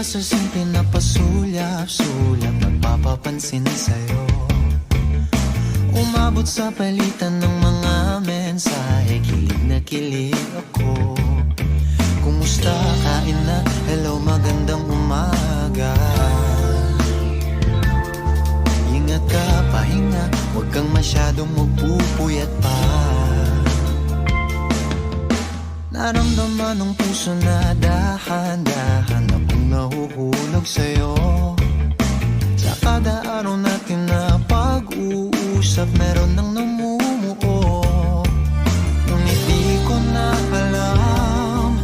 sa simple na pasulyap-sulyap, nagpapapansin sa'yo. Umabot sa palitan ng mga mensahe, kilig na kilig ako. Kumusta, kain na, hello, magandang umaga. Ingat ka, pahinga, huwag kang masyadong magpupuyat pa. Naramdaman ng puso na dahan-dahan akong nahuhulog sa'yo. Sa kada araw natin na pag-uusap, meron nang namumuo. Ngunit di ko na alam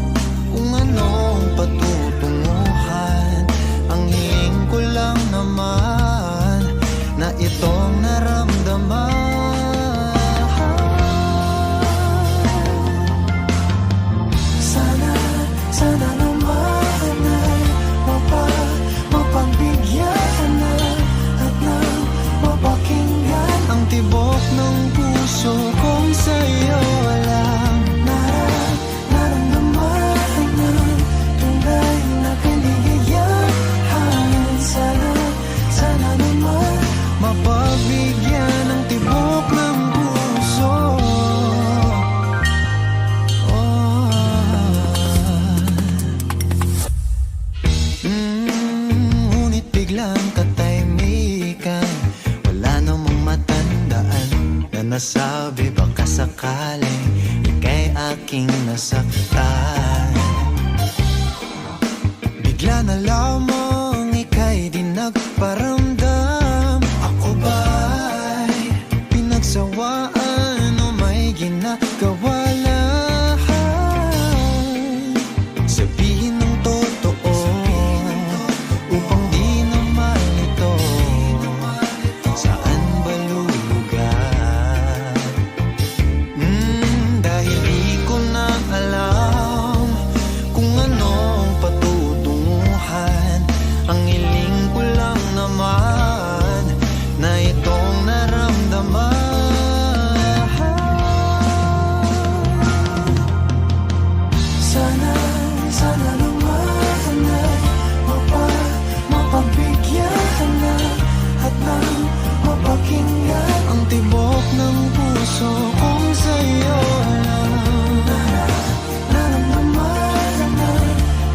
kung anong patutunguhan. Ang hiling ko lang naman na itong naramdaman. Sana naman ay mapagbigyan na at nang mapakinggan ang tibok ng puso kong sa'yo lang naramdaman ng tunay na kaligayahan. Sana naman mapagbigyan ng tibok ng puso. Ngunit biglang katahimikan, wala namang matandaan na nasabi baka sakaling ika'y aking nasaktan. Bigla na lamang ika'y di nagparamdam. Ako ba'y pinagsawaan o may ginagawa lang? Sabihin ng totoo upang di na malito. Saan ba lulugar? Dahil di ko na alam kung anong patutunguhan. Ang hiling ko lang naman na itong naramdaman. Sana naman ay mapagbigyan na at nang mapakinggan ang tibok ng puso kong sa'yo lang. Naramdaman na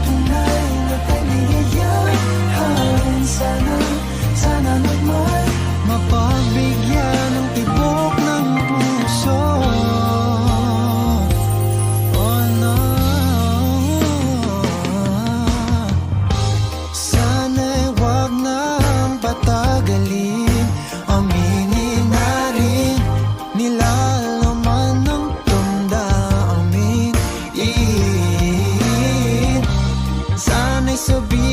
tunay na kaligayahan. Sana naman mapagbigyan ng tibok ng puso. Oh no. Sana'y wag nang patagalin, aminin na rin nilalaman ng damdamin. Sana'y sabihin